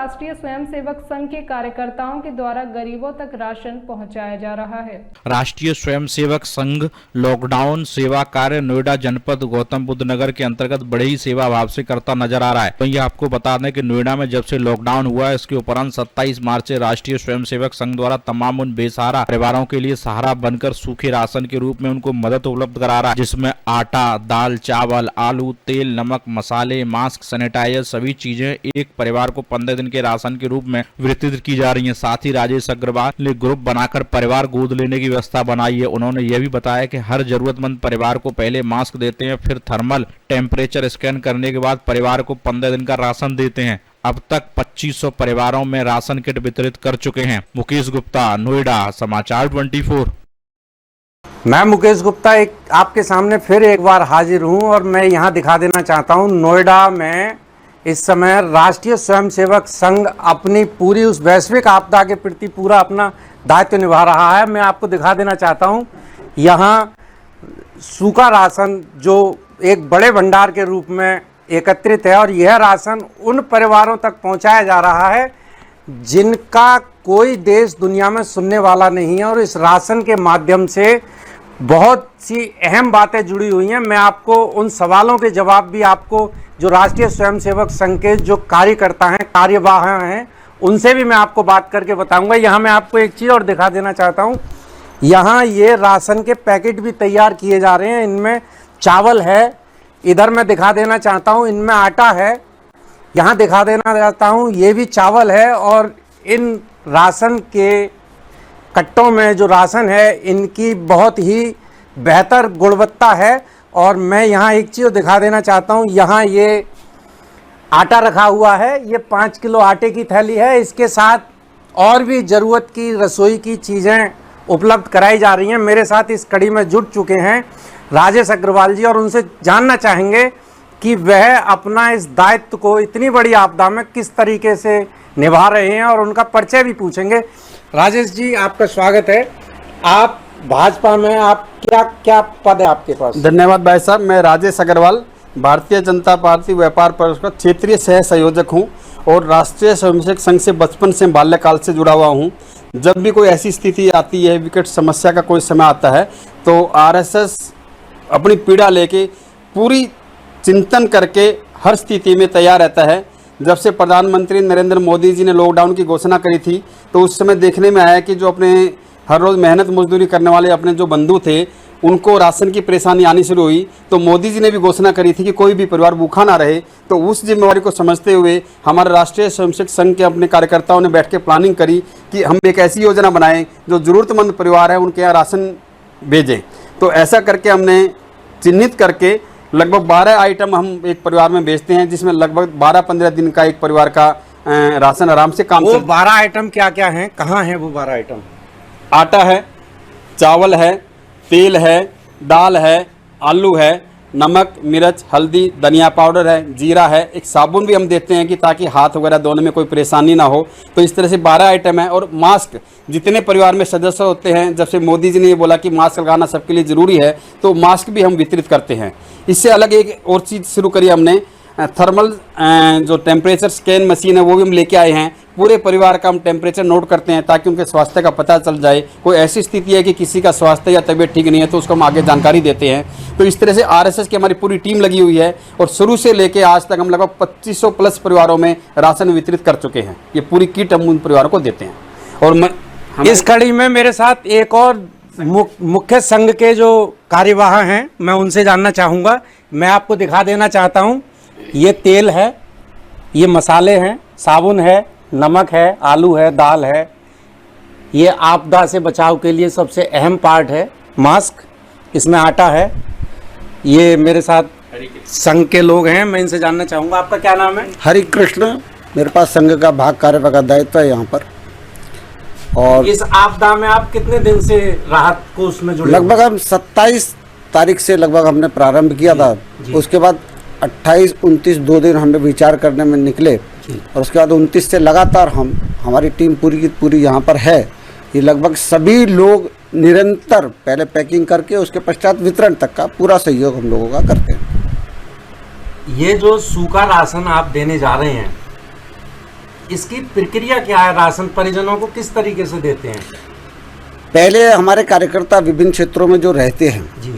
राष्ट्रीय स्वयंसेवक संघ के कार्यकर्ताओं के द्वारा गरीबों तक राशन पहुंचाया जा रहा है। राष्ट्रीय स्वयंसेवक संघ लॉकडाउन सेवा कार्य नोएडा जनपद गौतम बुद्ध नगर के अंतर्गत बड़े ही सेवा भाव से करता नजर आ रहा है। तो ये आपको बता दें कि नोएडा में जब से लॉकडाउन हुआ है, इसके उपरांत 27 मार्च से राष्ट्रीय स्वयंसेवक संघ द्वारा तमाम उन बेसहारा परिवारों के लिए सहारा बनकर सूखे राशन के रूप में उनको मदद उपलब्ध करा रहा है, जिसमें आटा, दाल, चावल, आलू, तेल, नमक, मसाले, मास्क, सैनिटाइजर सभी चीजें एक परिवार को 15 दिन के राशन के रूप में वितरित की जा रही हैं। साथ ही राजेश अग्रवाल ने ग्रुप बनाकर परिवार गोद लेने की व्यवस्था बनाई है। उन्होंने यह भी बताया कि हर जरूरतमंद परिवार को पहले मास्क देते हैं, फिर थर्मल टेम्परेचर स्कैन करने के बाद परिवार को 15 दिन का राशन देते हैं। अब तक 2500 परिवारों में राशन किट वितरित कर चुके हैं। मुकेश गुप्ता, नोएडा, समाचार 24। मैं मुकेश गुप्ता आपके सामने फिर एक बार हाजिर हूं और मैं यहां दिखा देना चाहता हूं नोएडा में इस समय राष्ट्रीय स्वयंसेवक संघ अपनी पूरी उस वैश्विक आपदा के प्रति पूरा अपना दायित्व निभा रहा है। मैं आपको दिखा देना चाहता हूं यहाँ सूखा राशन जो एक बड़े भंडार के रूप में एकत्रित है और यह राशन उन परिवारों तक पहुंचाया जा रहा है जिनका कोई देश दुनिया में सुनने वाला नहीं है। और इस राशन के माध्यम से बहुत सी अहम बातें जुड़ी हुई हैं। मैं आपको उन सवालों के जवाब भी आपको जो राष्ट्रीय स्वयंसेवक संघ के जो कार्यकर्ता हैं, कार्यवाह हैं, उनसे भी मैं आपको बात करके बताऊंगा। यहाँ मैं आपको एक चीज़ और दिखा देना चाहता हूँ। यहाँ ये राशन के पैकेट भी तैयार किए जा रहे हैं। इनमें चावल है, इधर मैं दिखा देना चाहता हूँ इनमें आटा है, यहाँ दिखा देना चाहता हूँ ये भी चावल है। और इन राशन के कट्टों में जो राशन है इनकी बहुत ही बेहतर गुणवत्ता है। और मैं यहाँ एक चीज़ दिखा देना चाहता हूँ, यहाँ ये आटा रखा हुआ है, ये 5 किलो आटे की थैली है। इसके साथ और भी ज़रूरत की रसोई की चीज़ें उपलब्ध कराई जा रही हैं। मेरे साथ इस कड़ी में जुट चुके हैं राजेश अग्रवाल जी और उनसे जानना चाहेंगे कि वह अपना इस दायित्व को इतनी बड़ी आपदा में किस तरीके से निभा रहे हैं और उनका परिचय भी पूछेंगे। राजेश जी, आपका स्वागत है। आप भाजपा में आप क्या पद है आपके पास? धन्यवाद भाई साहब। मैं राजेश अग्रवाल, भारतीय जनता पार्टी व्यापार परिषद का क्षेत्रीय सह संयोजक हूं और राष्ट्रीय स्वयंसेवक संघ से बचपन से बाल्यकाल से जुड़ा हुआ हूं। जब भी कोई ऐसी स्थिति आती है, विकट समस्या का कोई समय आता है, तो आरएसएस अपनी पीड़ा लेके पूरी चिंतन करके हर स्थिति में तैयार रहता है। जब से प्रधानमंत्री नरेंद्र मोदी जी ने लॉकडाउन की घोषणा करी थी, तो उस समय देखने में आया कि जो अपने हर रोज़ मेहनत मजदूरी करने वाले अपने जो बंधु थे, उनको राशन की परेशानी आनी शुरू हुई। तो मोदी जी ने भी घोषणा करी थी कि कोई भी परिवार भूखा ना रहे। तो उस जिम्मेवारी को समझते हुए हमारे राष्ट्रीय स्वयंसेवक संघ के अपने कार्यकर्ताओं ने बैठ के प्लानिंग करी कि हम एक ऐसी योजना बनाएं जो ज़रूरतमंद परिवार है उनके यहाँ राशन भेजें। तो ऐसा करके हमने चिन्हित करके लगभग 12 आइटम हम एक परिवार में बेचते हैं, जिसमें लगभग 12-15 दिन का एक परिवार का राशन आराम से काम। वो 12 आइटम क्या क्या हैं, कहाँ हैं वो 12 आइटम? आटा है, चावल है, तेल है, दाल है, आलू है, नमक, मिर्च, हल्दी, धनिया पाउडर है, जीरा है, एक साबुन भी हम देते हैं कि ताकि हाथ वगैरह धोने में कोई परेशानी ना हो। तो इस तरह से 12 आइटम है। और मास्क जितने परिवार में सदस्य होते हैं, जब से मोदी जी ने ये बोला कि मास्क लगाना सबके लिए ज़रूरी है, तो मास्क भी हम वितरित करते हैं। इससे अलग एक और चीज़ शुरू करी हमने, थर्मल जो टेम्परेचर स्कैन मशीन है वो भी हम लेके आए हैं। पूरे परिवार का हम टेम्परेचर नोट करते हैं ताकि उनके स्वास्थ्य का पता चल जाए। कोई ऐसी स्थिति है कि किसी का स्वास्थ्य या तबीयत ठीक नहीं है तो उसको हम आगे जानकारी देते हैं। तो इस तरह से आरएसएस की हमारी पूरी टीम लगी हुई है और शुरू से लेके आज तक हम लगभग 2500 प्लस परिवारों में राशन वितरित कर चुके हैं। ये पूरी किट हम उन परिवारों को देते हैं। और इस कड़ी में मेरे साथ एक और मुख्य संघ के जो कार्यवाह हैं, मैं उनसे जानना चाहूँगा। मैं आपको दिखा देना चाहता हूँ, ये तेल है, ये मसाले हैं, साबुन है, नमक है, आलू है, दाल है। ये आपदा से बचाव के लिए सबसे अहम पार्ट है मास्क, इसमें आटा है। ये मेरे साथ संघ के लोग हैं, मैं इनसे जानना चाहूँगा। आपका क्या नाम है? हरि कृष्ण। मेरे पास संघ का भाग कार्य का दायित्व है यहाँ पर। और इस आपदा में आप कितने दिन से राहत को उसमें जुड़े? लगभग हम 27 तारीख से लगभग हमने प्रारंभ किया था। उसके बाद 28-29 2 दिन हमने विचार करने में निकले और उसके बाद 29 से लगातार हमारी टीम पूरी की पूरी यहाँ पर है। ये लगभग सभी लोग निरंतर पहले पैकिंग करके उसके पश्चात वितरण तक का पूरा सहयोग हम लोगों का करते हैं। ये जो सूखा राशन आप देने जा रहे हैं, इसकी प्रक्रिया क्या है? राशन परिजनों को किस तरीके से देते हैं? पहले हमारे कार्यकर्ता विभिन्न क्षेत्रों में जो रहते हैं जी,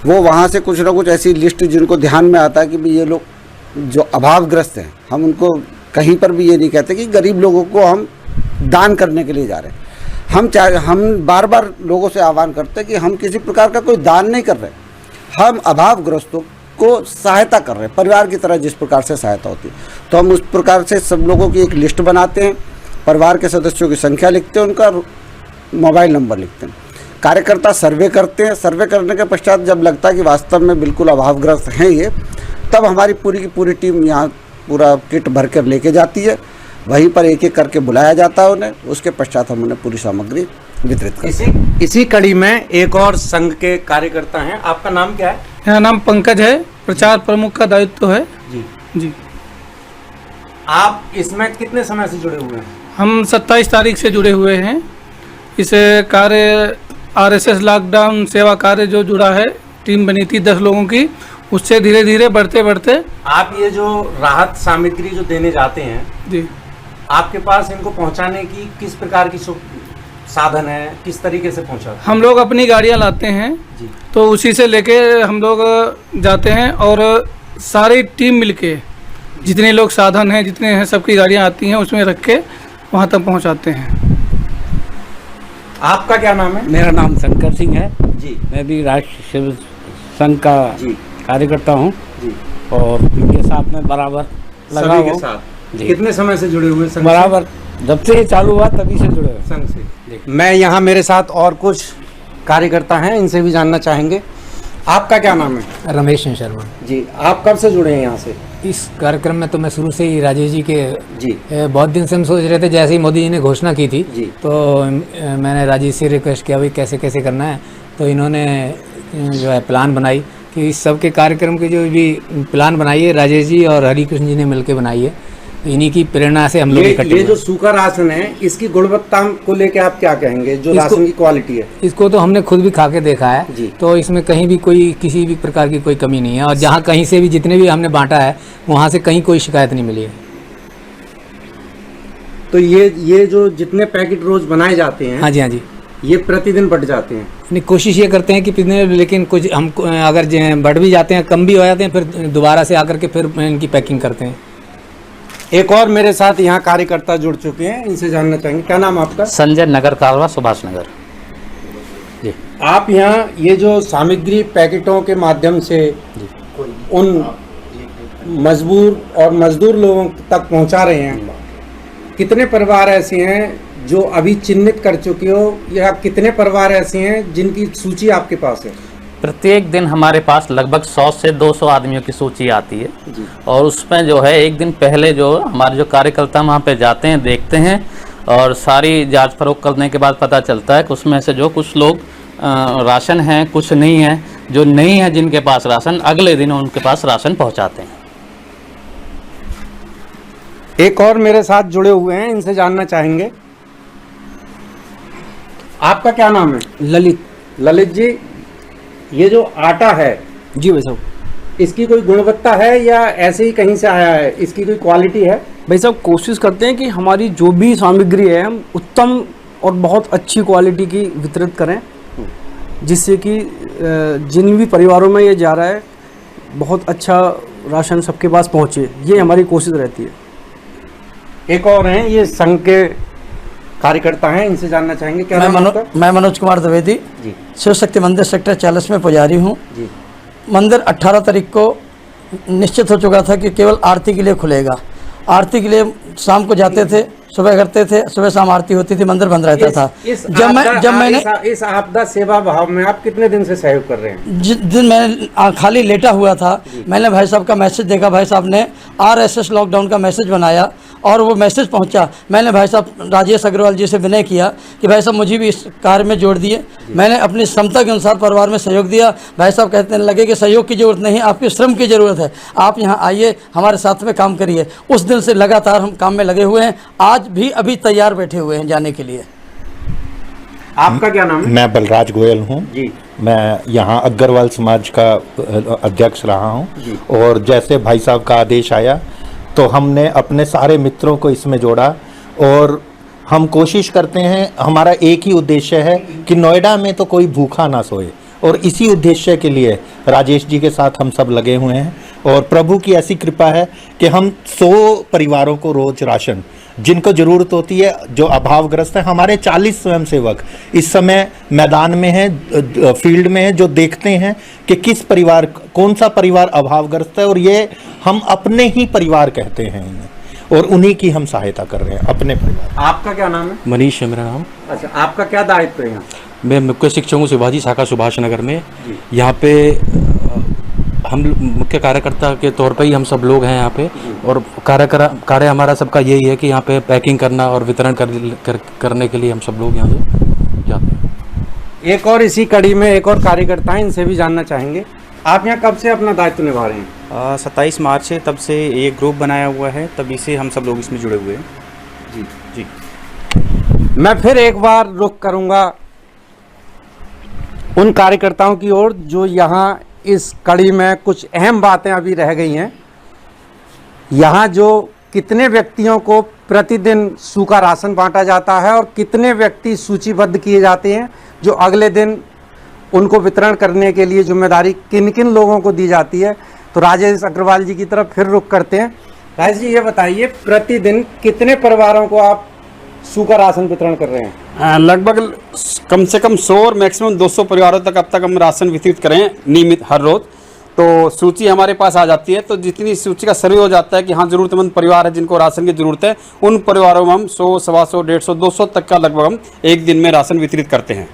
वो वहाँ से कुछ ना कुछ ऐसी लिस्ट जिनको ध्यान में आता है कि भाई ये लोग जो अभावग्रस्त हैं, हम उनको कहीं पर भी ये नहीं कहते कि गरीब लोगों को हम दान करने के लिए जा रहे हैं। हम बार बार लोगों से आह्वान करते हैं कि हम किसी प्रकार का कोई दान नहीं कर रहे, हम अभावग्रस्तों को सहायता कर रहे हैं, परिवार की तरह जिस प्रकार से सहायता होती है। तो हम उस प्रकार से सब लोगों की एक लिस्ट बनाते हैं, परिवार के सदस्यों की संख्या लिखते हैं, उनका मोबाइल नंबर लिखते हैं, कार्यकर्ता सर्वे करते हैं। सर्वे करने के पश्चात जब लगता है कि वास्तव में बिल्कुल अभावग्रस्त हैं ये, तब हमारी पूरी की पूरी टीम यहाँ पूरा किट भर कर लेके जाती है। वहीं पर एक एक करके बुलाया जाता है उन्हें, उसके पश्चात हम उन्हें पूरी सामग्री वितरित करते हैं। इसी कड़ी में एक और संघ के कार्यकर्ता हैं, आपका नाम क्या है? मेरा नाम पंकज है, प्रचार प्रमुख का दायित्व है। जी जी, आप इसमें कितने समय से जुड़े हुए हैं? हम 27 तारीख से जुड़े हुए हैं। इस कार्य RSS लॉकडाउन सेवा कार्य जो जुड़ा है, टीम बनी थी 10 लोगों की, उससे धीरे धीरे बढ़ते बढ़ते आप ये जो राहत सामग्री जो देने जाते हैं, जी, आपके पास इनको पहुंचाने की किस प्रकार की साधन है, किस तरीके से पहुंचाते हैं? हम लोग अपनी गाड़ियां लाते हैं जी, तो उसी से लेके हम लोग जाते हैं और सारी टीम मिलके जितने लोग साधन हैं, जितने हैं, सबकी गाड़ियां आती हैं, उसमें रख के वहाँ तक पहुँचाते हैं। आपका क्या नाम है? मेरा नाम शंकर सिंह है। जी मैं भी राष्ट्रीय सेवक संघ का जी कार्यकर्ता हूँ जी, और इनके साथ में बराबर लगा सभी के हूँ। साथ। जी। कितने समय से जुड़े हुए हैं संघ से? बराबर जब से ये चालू हुआ तभी से जुड़े हुए। संघ से। मैं यहाँ मेरे साथ और कुछ कार्यकर्ता हैं, इनसे भी जानना चाहेंगे। आपका क्या नाम है? रमेश शर्मा। जी, आप कब से जुड़े हैं यहाँ से? इस कार्यक्रम में तो मैं शुरू से ही राजेश जी के जी बहुत दिन से हम सोच रहे थे, जैसे ही मोदी जी ने घोषणा की थी जी, तो मैंने राजेश से रिक्वेस्ट किया भाई कैसे कैसे करना है। तो इन्होंने जो है प्लान बनाई कि इस सब के कार्यक्रम की जो भी प्लान बनाई है राजेश जी और हरिकृष्ण जी ने मिलकर बनाई है। इन्हीं की प्रेरणा से हम लोग इकट्ठे ये जो सूखा राशन है, इसकी गुणवत्ता को लेके आप क्या कहेंगे? जो राशन की क्वालिटी है, इसको तो हमने खुद भी खा के देखा है जी। तो इसमें कहीं भी कोई किसी भी प्रकार की कोई कमी नहीं है, और जहाँ कहीं से भी जितने भी हमने बांटा है वहाँ से कहीं कोई शिकायत नहीं मिली है। तो ये जो जितने पैकेट रोज बनाए जाते हैं, हाँ जी, हाँ जी, ये प्रतिदिन बढ़ जाते हैं? नहीं, कोशिश ये करते हैं कि कितने, लेकिन कुछ हम अगर बढ़ भी जाते हैं, कम भी हो जाते हैं, फिर दोबारा से आकर के फिर इनकी पैकिंग करते हैं। एक और मेरे साथ यहाँ कार्यकर्ता जुड़ चुके हैं, इनसे जानना चाहेंगे। क्या नाम आपका? संजय नगर कालवा, सुभाष नगर। जी, आप यहाँ ये जो सामग्री पैकेटों के माध्यम से उन मजबूर और मजदूर लोगों तक पहुँचा रहे हैं, कितने परिवार ऐसे हैं जो अभी चिन्हित कर चुके हो, या कितने परिवार ऐसे हैं जिनकी सूची आपके पास है? प्रत्येक दिन हमारे पास लगभग 100 से 200 आदमियों की सूची आती है जी। और उसमें जो है एक दिन पहले जो हमारे जो कार्यकर्ता वहाँ पे जाते हैं, देखते हैं और सारी जांच परख करने के बाद पता चलता है कि उसमें से जो कुछ लोग राशन हैं, कुछ नहीं है। जो नहीं है जिनके पास राशन, अगले दिन उनके पास राशन पहुँचाते हैं। एक और मेरे साथ जुड़े हुए हैं, इनसे जानना चाहेंगे। आपका क्या नाम है? ललित। ललित जी, ये जो आटा है, जी भाई साहब, इसकी कोई गुणवत्ता है या ऐसे ही कहीं से आया है? इसकी कोई क्वालिटी है? भाई साहब कोशिश करते हैं कि हमारी जो भी सामग्री है हम उत्तम और बहुत अच्छी क्वालिटी की वितरित करें, जिससे कि जिन भी परिवारों में ये जा रहा है बहुत अच्छा राशन सबके पास पहुँचे, ये हमारी कोशिश रहती है। एक और हैं, ये संघ के कार्यकर्ता हैं, इनसे जानना चाहेंगे। क्या नाम आपका? मैं मनोज कुमार द्विवेदी, जी शिव शक्ति मंदिर सेक्टर 40 में पुजारी हूँ। जी, मंदिर 18 तारीख को निश्चित हो चुका था कि केवल आरती के लिए खुलेगा। आरती के लिए शाम को जाते थे, सुबह करते थे, सुबह शाम आरती होती थी, मंदिर बंद रहता था। इस आपदा सेवा भाव में आप कितने दिन से सहयोग कर रहे हैं? जिस दिन मैं खाली लेटा हुआ था, मैंने भाई साहब का मैसेज देखा, भाई साहब ने RSS लॉकडाउन का मैसेज बनाया और वो मैसेज पहुंचा। मैंने भाई साहब राजेश अग्रवाल जी से विनय किया कि भाई साहब मुझे भी इस कार्य में जोड़ दिए। मैंने अपनी क्षमता के अनुसार परिवार में सहयोग दिया। भाई साहब कहते लगे कि सहयोग की ज़रूरत नहीं, आपकी श्रम की ज़रूरत है, आप यहाँ आइए, हमारे साथ में काम करिए। उस दिन से लगातार हम काम में लगे हुए हैं, आज भी अभी तैयार बैठे हुए हैं जाने के लिए। आपका क्या नाम है? मैं बलराज गोयल हूँ जी। मैं यहाँ अग्रवाल समाज का अध्यक्ष रहा हूँ, और जैसे भाई साहब का आदेश आया तो हमने अपने सारे मित्रों को इसमें जोड़ा और हम कोशिश करते हैं, हमारा एक ही उद्देश्य है कि नोएडा में तो कोई भूखा ना सोए, और इसी उद्देश्य के लिए राजेश जी के साथ हम सब लगे हुए हैं। और प्रभु की ऐसी कृपा है कि हम 100 परिवारों को रोज राशन, जिनको ज़रूरत होती है, जो अभावग्रस्त हैं, हमारे 40 स्वयंसेवक इस समय मैदान में हैं, फील्ड में हैं, जो देखते हैं कि किस परिवार, कौन सा परिवार अभावग्रस्त है, और ये हम अपने ही परिवार कहते हैं इन्हें, और उन्हीं की हम सहायता कर रहे हैं, अपने परिवार। आपका क्या नाम है? मनीष है मेरा नाम। अच्छा, आपका क्या दायित्व है यहाँ? मैं मुख्य शिक्षक हूँ शिवाजी शाखा सुभाष नगर में। यहाँ पे हम मुख्य कार्यकर्ता के तौर पे ही हम सब लोग हैं यहाँ पे, और कार्य हमारा सबका यही है कि यहाँ पे पैकिंग करना और वितरण करने के लिए हम सब लोग यहाँ से जाते हैं। एक और इसी कड़ी में एक और कार्यकर्ता हैं, इनसे भी जानना चाहेंगे। आप यहाँ कब से अपना दायित्व निभा रहे हैं? 27 मार्च से, तब से एक ग्रुप बनाया हुआ है, तभी से हम सब लोग इसमें जुड़े हुए हैं। जी जी। मैं फिर एक बार रुख करूँगा उन कार्यकर्ताओं की ओर जो यहाँ इस कड़ी में कुछ अहम बातें अभी रह गई हैं। यहाँ जो कितने व्यक्तियों को प्रतिदिन सूखा राशन बांटा जाता है और कितने व्यक्ति सूचीबद्ध किए जाते हैं जो अगले दिन उनको वितरण करने के लिए जिम्मेदारी किन किन लोगों को दी जाती है, तो राजेश अग्रवाल जी की तरफ फिर रुख करते हैं। राजेश जी, ये बताइए, प्रतिदिन कितने परिवारों को आप सूखा राशन वितरण कर रहे हैं? लगभग कम से कम 100 और मैक्सिमम 200 परिवारों तक अब तक हम राशन वितरित करें नियमित हर रोज। तो सूची हमारे पास आ जाती है, तो जितनी सूची का सर्वे हो जाता है कि हाँ ज़रूरतमंद परिवार है जिनको राशन की ज़रूरत है, उन परिवारों में हम 100, 125, 150, 200 तक का लगभग हम एक दिन में राशन वितरित करते हैं।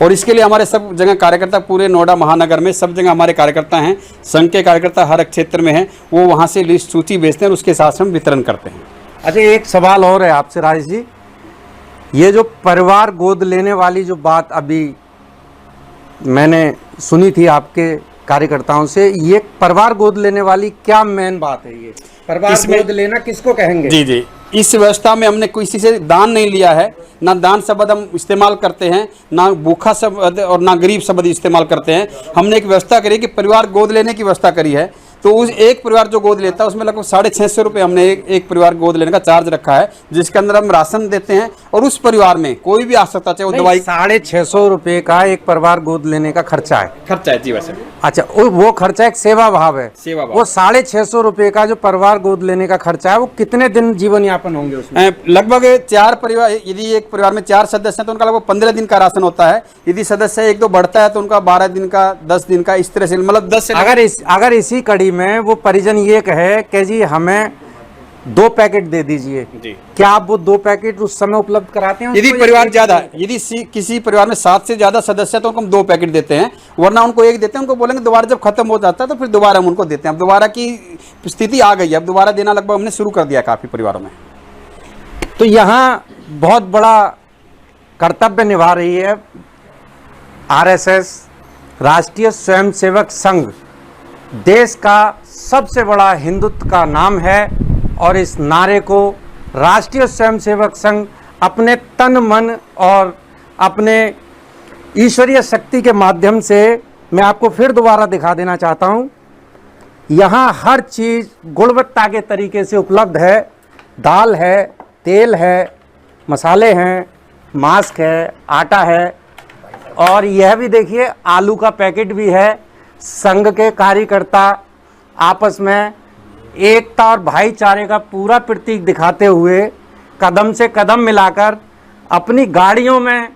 और इसके लिए हमारे सब जगह कार्यकर्ता, पूरे नोएडा महानगर में सब जगह हमारे कार्यकर्ता हैं, संघ के कार्यकर्ता हर एक क्षेत्र में हैं, वो वहाँ से लिस्ट सूची भेजते हैं और उसके हिसाब से हम वितरण करते हैं। अच्छा, एक सवाल और है आपसे राजेश जी, ये जो परिवार गोद लेने वाली जो बात अभी मैंने सुनी थी आपके कार्यकर्ताओं से, ये परिवार गोद लेने वाली क्या मेन बात है? ये परिवार गोद लेना किसको कहेंगे? जी जी, इस व्यवस्था में हमने किसी से दान नहीं लिया है, ना दान शब्द हम इस्तेमाल करते हैं, ना भूखा शब्द और ना गरीब शब्द इस्तेमाल करते हैं। हमने एक व्यवस्था करी कि परिवार गोद लेने की व्यवस्था करी है, तो उस एक परिवार जो गोद लेता है उसमें लगभग 650 रुपये हमने एक परिवार गोद लेने का चार्ज रखा है, जिसके अंदर हम राशन देते हैं और उस परिवार में कोई भी आवश्यकता चाहे वो दवाई। 650 रुपये का एक परिवार गोद लेने का खर्चा है? खर्चा है जी। वैसे अच्छा, वो खर्चा एक सेवा भाव है। सेवा भाव। वो 650 रुपये का जो परिवार गोद लेने का खर्चा है, वो कितने दिन जीवन यापन होंगे उसमें? लगभग 4 परिवार, यदि एक परिवार में 4 सदस्य हैं तो उनका लगभग 15 दिन का राशन होता है। यदि सदस्य 1-2 बढ़ता है तो उनका 12 दिन का, 10 दिन का, इस तरह से, मतलब 10 से। अगर इसी कड़ी में वो परिजन ये कहे कि जी हमें 2 पैकेट दे दीजिए, क्या आप वो 2 पैकेट उस समय उपलब्ध कराते हैं? यदि परिवार ज्यादा, यदि किसी परिवार में 7 से ज्यादा सदस्य है तो उनको हम 2 पैकेट देते हैं, वरना उनको 1 देते हैं। उनको बोलेंगे दोबारा जब खत्म हो जाता है तो फिर दोबारा हम उनको देते हैं। अब दोबारा की स्थिति आ गई है, अब दोबारा देना लगभग हमने शुरू कर दिया काफी परिवारों में। तो यहाँ बहुत बड़ा कर्तव्य निभा रही है RSS, राष्ट्रीय स्वयंसेवक संघ। देश का सबसे बड़ा हिंदुत्व का नाम है और इस नारे को राष्ट्रीय स्वयंसेवक संघ अपने तन मन और अपने ईश्वरीय शक्ति के माध्यम से, मैं आपको फिर दोबारा दिखा देना चाहता हूँ, यहाँ हर चीज़ गुणवत्ता के तरीके से उपलब्ध है। दाल है, तेल है, मसाले हैं, मास्क है, आटा है, और यह भी देखिए आलू का पैकेट भी है। संघ के कार्यकर्ता आपस में एकता और भाईचारे का पूरा प्रतीक दिखाते हुए कदम से कदम मिलाकर अपनी गाड़ियों में,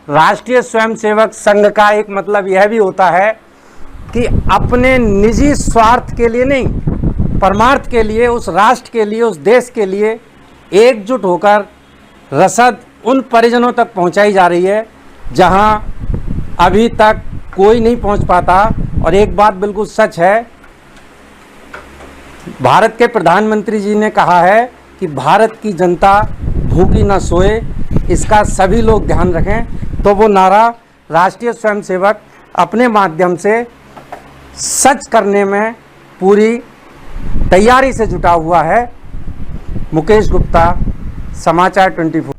राष्ट्रीय स्वयंसेवक संघ का एक मतलब यह भी होता है कि अपने निजी स्वार्थ के लिए नहीं, परमार्थ के लिए, उस राष्ट्र के लिए, उस देश के लिए एकजुट होकर रसद उन परिजनों तक पहुंचाई जा रही है जहां अभी तक कोई नहीं पहुंच पाता। और एक बात बिल्कुल सच है, भारत के प्रधानमंत्री जी ने कहा है कि भारत की जनता भूखी ना सोए, इसका सभी लोग ध्यान रखें। तो वो नारा राष्ट्रीय स्वयंसेवक अपने माध्यम से सच करने में पूरी तैयारी से जुटा हुआ है। मुकेश गुप्ता, समाचार 24।